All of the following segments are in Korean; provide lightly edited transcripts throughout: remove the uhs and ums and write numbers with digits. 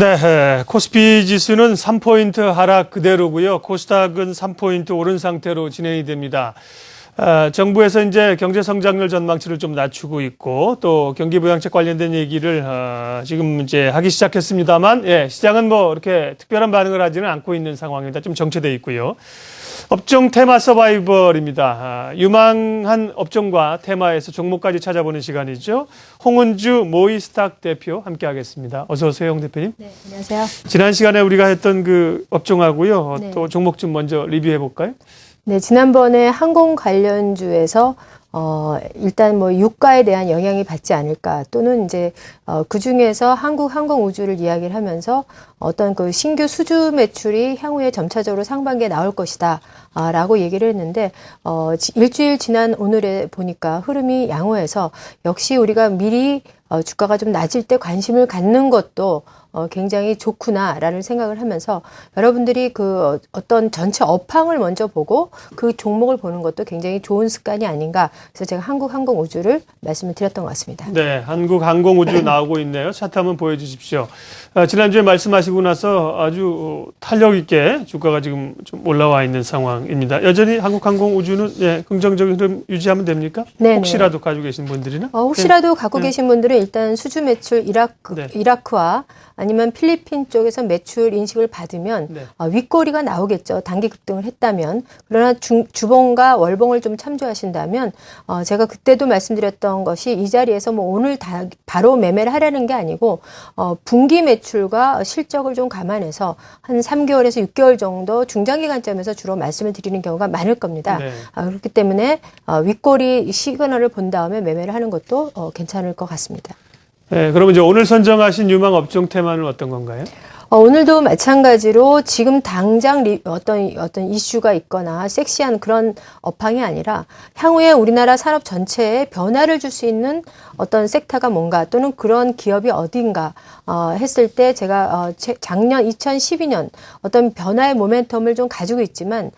네, 코스피 지수는 3포인트 하락 그대로고요. 코스닥은 3포인트 오른 상태로 진행이 됩니다. 정부에서 이제 경제 성장률 전망치를 좀 낮추고 있고 또 경기 부양책 관련된 얘기를 지금 이제 하기 시작했습니다만, 시장은 뭐 이렇게 특별한 반응을 하지는 않고 있는 상황입니다. 좀 정체돼 있고요. 업종 테마 서바이벌입니다. 유망한 업종과 테마에서 종목까지 찾아보는 시간이죠. 홍은주 모이스탁 대표 함께하겠습니다. 어서 오세요, 홍 대표님. 네, 안녕하세요. 지난 시간에 우리가 했던 그 업종하고요. 네. 또 종목 좀 먼저 리뷰해 볼까요? 네, 지난번에 항공 관련주에서 일단 뭐 유가에 대한 영향이 받지 않을까, 또는 이제 그 중에서 한국 항공우주를 이야기를 하면서 어떤 그 신규 수주 매출이 향후에 점차적으로 상반기에 나올 것이다 라고 얘기를 했는데, 일주일 지난 오늘에 보니까 흐름이 양호해서 역시 우리가 미리 주가가 좀 낮을 때 관심을 갖는 것도 굉장히 좋구나라는 생각을 하면서, 여러분들이 그 어떤 전체 업황을 먼저 보고 그 종목을 보는 것도 굉장히 좋은 습관이 아닌가. 그래서 제가 한국항공우주를 말씀을 드렸던 것 같습니다. 네, 한국항공우주 나오고 있네요. 차트 한번 보여주십시오. 지난주에 말씀하시고 나서 아주 탄력 있게 주가가 지금 좀 올라와 있는 상황입니다. 여전히 한국항공우주는 긍정적인 흐름 유지하면 됩니까? 네네. 혹시라도 가지고 계신 분들이나? 혹시라도 갖고 계신 분들은 일단 수주 매출 이라크와 아니면 필리핀 쪽에서 매출 인식을 받으면 윗꼬리가 나오겠죠. 단기 급등을 했다면. 그러나 주봉과 월봉을 좀 참조하신다면, 제가 그때도 말씀드렸던 것이 이 자리에서 뭐 오늘 바로 매매를 하라는 게 아니고, 분기 매출과 실적을 좀 감안해서 한 3개월에서 6개월 정도 중장기 관점에서 주로 말씀을 드리는 경우가 많을 겁니다. 네. 그렇기 때문에 윗꼬리 시그널을 본 다음에 매매를 하는 것도 괜찮을 것 같습니다. 네, 그러면 이제 오늘 선정하신 유망 업종 테마는 어떤 건가요? 오늘도 마찬가지로 지금 당장 어떤 이슈가 있거나 섹시한 그런 업황이 아니라 향후에 우리나라 산업 전체에 변화를 줄 수 있는 어떤 섹터가 뭔가, 또는 그런 기업이 어딘가 했을 때, 제가 작년 2012년 어떤 변화의 모멘텀을 좀 가지고 있지만,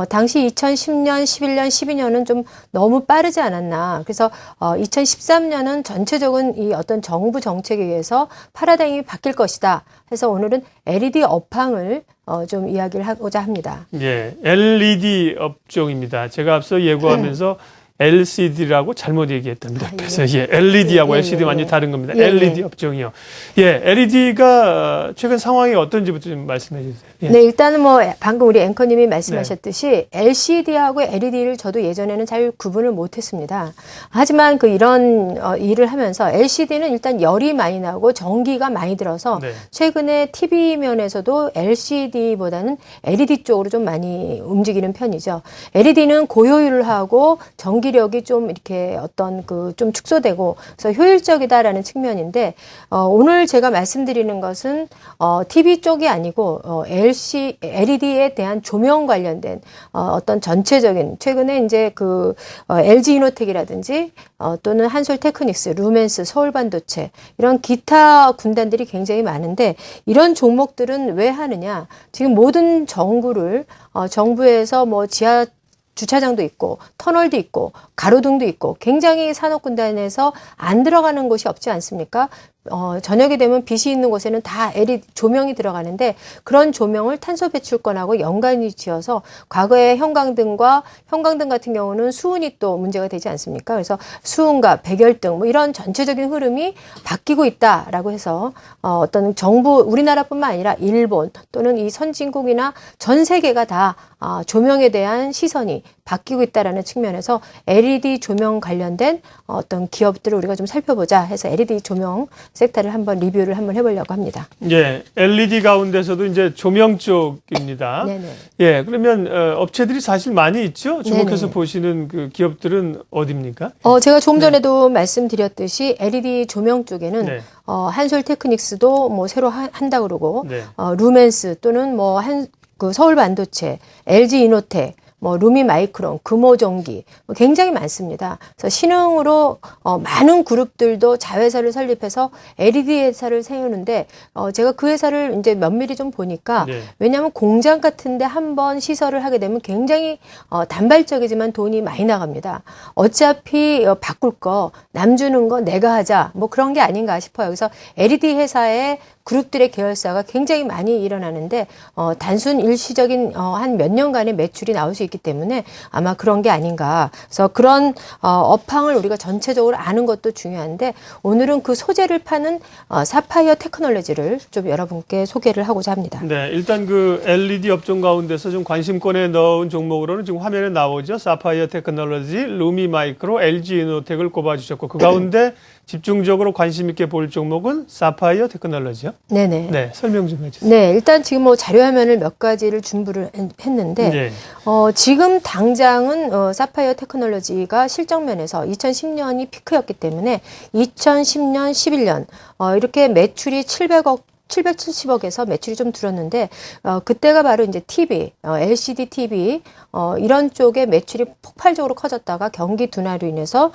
당시 2010년, 11년, 12년은 좀 너무 빠르지 않았나. 그래서 2013년은 전체적인 이 어떤 정부 정책에 의해서 파라다임이 바뀔 것이다 해서 오늘은 LED 업황을 좀 이야기를 하고자 합니다. 예, LED 업종입니다. 제가 앞서 예고하면서 LCD라고 잘못 얘기했답니다. 그래서 LED하고 LCD 완전히 다른 겁니다. LED 업종이요. LED가 최근 상황이 어떤지부터 좀 말씀해 주세요. 네, 일단은 뭐 방금 우리 앵커님이 말씀하셨듯이 LCD하고 LED를 저도 예전에는 잘 구분을 못했습니다. 하지만 이런 일을 하면서 LCD는 일단 열이 많이 나고 전기가 많이 들어서 최근에 TV 면에서도 LCD보다는 LED 쪽으로 좀 많이 움직이는 편이죠. LED는 고효율을 하고 전기력이 좀 이렇게 어떤 좀 축소되고 그래서 효율적이다라는 측면인데, 오늘 제가 말씀드리는 것은 TV 쪽이 아니고 LED에 대한 조명 관련된 어떤 전체적인, 최근에 이제 LG 이노텍이라든지 또는 한솔테크닉스, 루멘스, 서울반도체, 이런 기타 군단들이 굉장히 많은데, 이런 종목들은 왜 하느냐? 지금 모든 정부에서 뭐 주차장도 있고 터널도 있고 가로등도 있고 굉장히 산업군단에서 안 들어가는 곳이 없지 않습니까? 저녁이 되면 빛이 있는 곳에는 다 LED 조명이 들어가는데, 그런 조명을 탄소 배출권하고 연관이 지어서 과거에 형광등 같은 경우는 수은이 또 문제가 되지 않습니까? 그래서 수은과 백열등 뭐 이런 전체적인 흐름이 바뀌고 있다라고 해서 어떤 정부, 우리나라뿐만 아니라 일본 또는 이 선진국이나 전 세계가 다 조명에 대한 시선이 바뀌고 있다라는 측면에서 LED 조명 관련된 어떤 기업들을 우리가 좀 살펴보자 해서 LED 조명 섹터를 리뷰를 한번 해보려고 합니다. 예, LED 가운데서도 이제 조명 쪽입니다. 네네. 예, 그러면 업체들이 사실 많이 있죠. 주목해서 보시는 그 기업들은 어디입니까? 제가 조금 전에도 말씀드렸듯이 LED 조명 쪽에는 한솔테크닉스도 뭐 새로 한다 그러고, 루멘스 또는 뭐 서울반도체, LG 이노텍, 뭐 루미마이크론, 금호전기 굉장히 많습니다. 그래서 신흥으로 많은 그룹들도 자회사를 설립해서 LED 회사를 세우는데, 제가 그 회사를 이제 면밀히 좀 보니까, 왜냐하면 공장 같은데 한번 시설을 하게 되면 굉장히 단발적이지만 돈이 많이 나갑니다. 어차피 바꿀 거 남 주는 거 내가 하자 뭐 그런 게 아닌가 싶어요. 그래서 LED 회사에 그룹들의 계열사가 굉장히 많이 일어나는데 단순 일시적인 한 몇 년간의 매출이 나올 수 있기 때문에 아마 그런 게 아닌가. 그래서 그런 업황을 우리가 전체적으로 아는 것도 중요한데 오늘은 그 소재를 파는 사파이어 테크놀로지를 좀 여러분께 소개를 하고자 합니다. 네, 일단 그 LED 업종 가운데서 좀 관심권에 넣은 종목으로는 지금 화면에 나오죠. 사파이어 테크놀로지, 루미 마이크로, LG 이노텍을 꼽아주셨고 그 가운데 집중적으로 관심 있게 볼 종목은 사파이어 테크놀로지요. 네네. 네, 설명 좀 해주세요. 네, 일단 지금 뭐 자료 화면을 몇 가지를 준비를 했는데 네. 지금 당장은 사파이어 테크놀로지가 실적 면에서 2010년이 피크였기 때문에 2010년, 11년 이렇게 매출이 770억에서 매출이 좀 줄었는데 그때가 바로 이제 TV, LCD TV 이런 쪽에 매출이 폭발적으로 커졌다가 경기 둔화로 인해서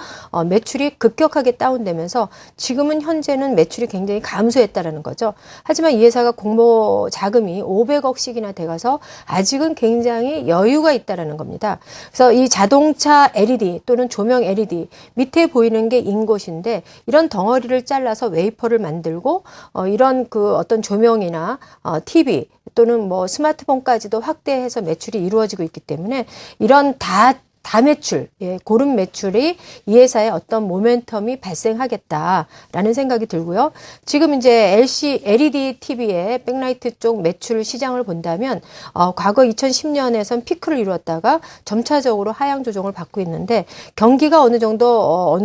매출이 급격하게 다운되면서 지금은 현재는 매출이 굉장히 감소했다라는 거죠. 하지만 이 회사가 공모 자금이 500억씩이나 돼가서 아직은 굉장히 여유가 있다라는 겁니다. 그래서 이 자동차 LED 또는 조명 LED 밑에 보이는 게 인곳인데 이런 덩어리를 잘라서 웨이퍼를 만들고 이런 그 어떤 조명이나 TV 또는 뭐 스마트폰까지도 확대해서 매출이 이루어지고 있기 때문에 이런 다매출, 고른 매출이 이 회사에 어떤 모멘텀이 발생하겠다라는 생각이 들고요. 지금 이제 LED TV의 백라이트 쪽 매출 시장을 본다면, 과거 2010년에선 피크를 이루었다가 점차적으로 하향 조정을 받고 있는데, 경기가 어느 정도,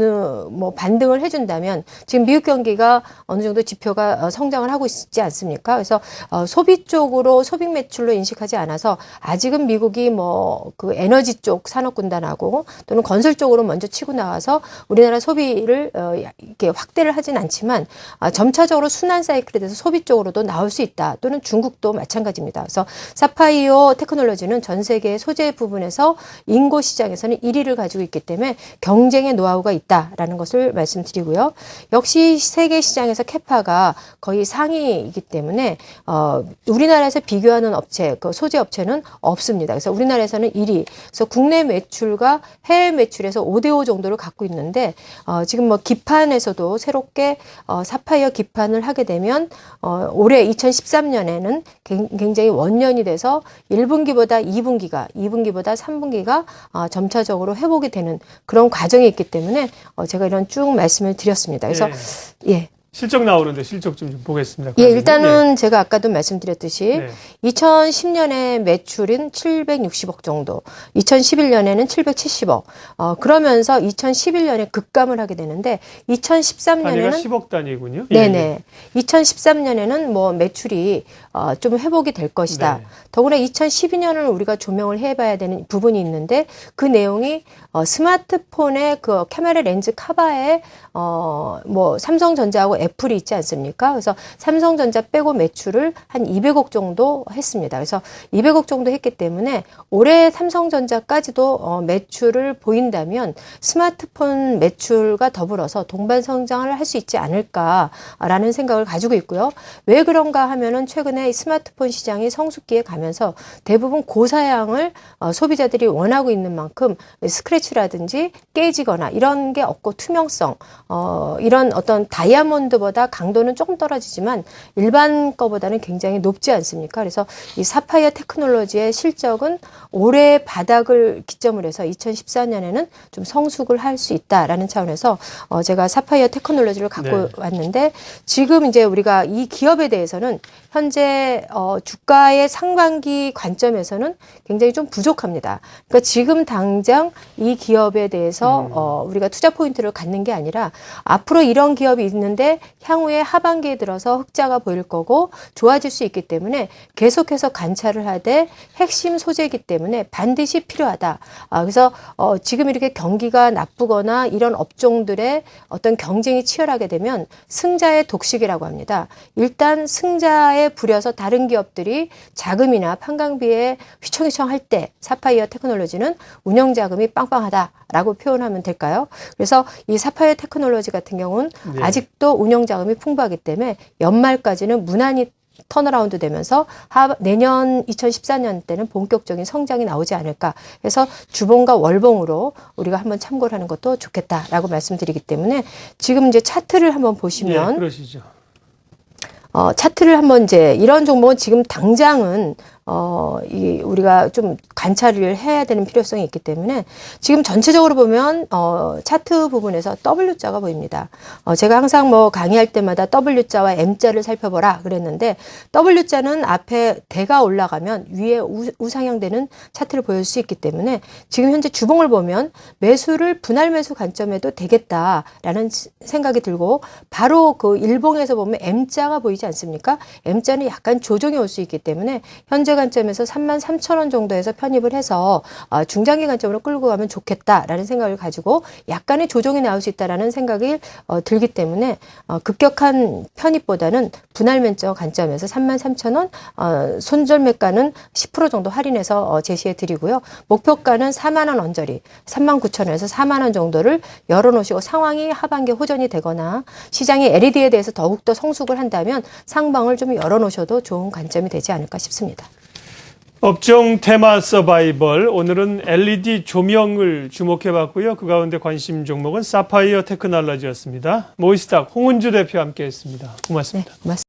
뭐 반등을 해준다면, 지금 미국 경기가 어느 정도 지표가 성장을 하고 있지 않습니까? 그래서, 소비 쪽으로, 소비 매출로 인식하지 않아서, 아직은 미국이 뭐, 그 에너지 쪽 산업군 하고 또는 건설 쪽으로 먼저 치고 나와서 우리나라 소비를 이렇게 확대를 하진 않지만 점차적으로 순환 사이클에 대해서 소비 쪽으로도 나올 수 있다. 또는 중국도 마찬가지입니다. 그래서 사파이어 테크놀로지는 전 세계 소재 부분에서 인고 시장에서는 1위를 가지고 있기 때문에 경쟁의 노하우가 있다라는 것을 말씀드리고요. 역시 세계 시장에서 캐파가 거의 상위이기 때문에 우리나라에서 비교하는 업체, 그 소재 업체는 없습니다. 그래서 우리나라에서는 1위. 그래서 국내 매출과 해외 매출에서 5대5 정도를 갖고 있는데 지금 뭐 기판에서도 새롭게 사파이어 기판을 하게 되면 올해 2013년에는 굉장히 원년이 돼서 1분기보다 2분기보다 3분기가 점차적으로 회복이 되는 그런 과정이 있기 때문에 제가 이런 쭉 말씀을 드렸습니다. 그래서 예. 실적 나오는데 실적 좀 보겠습니다. 예, 일단은 제가 아까도 말씀드렸듯이 2010년에 매출은 760억 정도, 2011년에는 770억. 그러면서 2011년에 급감을 하게 되는데 2013년에는 10억 단위군요. 네네. 2013년에는 뭐 매출이 좀 회복이 될 것이다. 네. 더구나 2012년을 우리가 조명을 해봐야 되는 부분이 있는데 그 내용이 스마트폰의 그 카메라 렌즈 카바에 뭐 삼성전자하고 애플이 있지 않습니까? 그래서 삼성전자 빼고 매출을 한 200억 정도 했습니다. 그래서 200억 정도 했기 때문에 올해 삼성전자까지도 매출을 보인다면 스마트폰 매출과 더불어서 동반 성장을 할 수 있지 않을까라는 생각을 가지고 있고요. 왜 그런가 하면은 최근에 스마트폰 시장이 성숙기에 가면서 대부분 고사양을 소비자들이 원하고 있는 만큼 스크래치라든지 깨지거나 이런 게 없고 투명성, 이런 어떤 다이아몬드보다 강도는 조금 떨어지지만 일반 거보다는 굉장히 높지 않습니까? 그래서 이 사파이어 테크놀로지의 실적은 올해 바닥을 기점으로 해서 2014년에는 좀 성숙을 할 수 있다라는 차원에서 제가 사파이어 테크놀로지를 갖고 왔는데 지금 이제 우리가 이 기업에 대해서는 현재 주가의 상반기 관점에서는 굉장히 좀 부족합니다. 그러니까 지금 당장 이 기업에 대해서 우리가 투자 포인트를 갖는 게 아니라 앞으로 이런 기업이 있는데 향후에 하반기에 들어서 흑자가 보일 거고 좋아질 수 있기 때문에 계속해서 관찰을 하되 핵심 소재이기 때문에 반드시 필요하다. 그래서 지금 이렇게 경기가 나쁘거나 이런 업종들의 어떤 경쟁이 치열하게 되면 승자의 독식이라고 합니다. 일단 승자에 부려서 다른 기업들이 자금이나 판관비에 휘청휘청 할 때 사파이어 테크놀로지는 운영 자금이 빵빵하다라고 표현하면 될까요? 그래서 이 사파이어 테크놀로지 같은 경우는 아직도 운영 자금이 풍부하기 때문에 연말까지는 무난히 턴어라운드 되면서 내년 2014년 때는 본격적인 성장이 나오지 않을까 해서 주봉과 월봉으로 우리가 한번 참고를 하는 것도 좋겠다라고 말씀드리기 때문에 지금 이제 차트를 한번 보시면 그러시죠. 차트를 한번 이제 이런 종목은 지금 당장은 우리가 좀 관찰을 해야 되는 필요성이 있기 때문에 지금 전체적으로 보면 차트 부분에서 W자가 보입니다. 제가 항상 뭐 강의할 때마다 W자와 M자를 살펴보라 그랬는데 W자는 앞에 대가 올라가면 위에 우상향되는 차트를 보일 수 있기 때문에 지금 현재 주봉을 보면 매수를 분할 매수 관점에도 되겠다라는 생각이 들고 바로 그 일봉에서 보면 M자가 보이지 않습니까? M자는 약간 조정이 올 수 있기 때문에 현재 관점에서 33,000원 정도에서 편입을 해서 중장기 관점으로 끌고 가면 좋겠다라는 생각을 가지고 약간의 조정이 나올 수 있다라는 생각이 들기 때문에 급격한 편입보다는 분할 매점 관점에서 33,000원 손절 매가는 10% 정도 할인해서 제시해 드리고요. 목표가는 4만 원 언저리 39,000원에서 4만 원 정도를 열어놓으시고 상황이 하반기에 호전이 되거나 시장이 LED에 대해서 더욱더 성숙을 한다면 상방을 좀 열어놓으셔도 좋은 관점이 되지 않을까 싶습니다. 업종 테마 서바이벌, 오늘은 LED 조명을 주목해봤고요. 그 가운데 관심 종목은 사파이어 테크놀로지였습니다. 모이스닥 홍은주 대표 함께했습니다. 고맙습니다. 고맙습니다.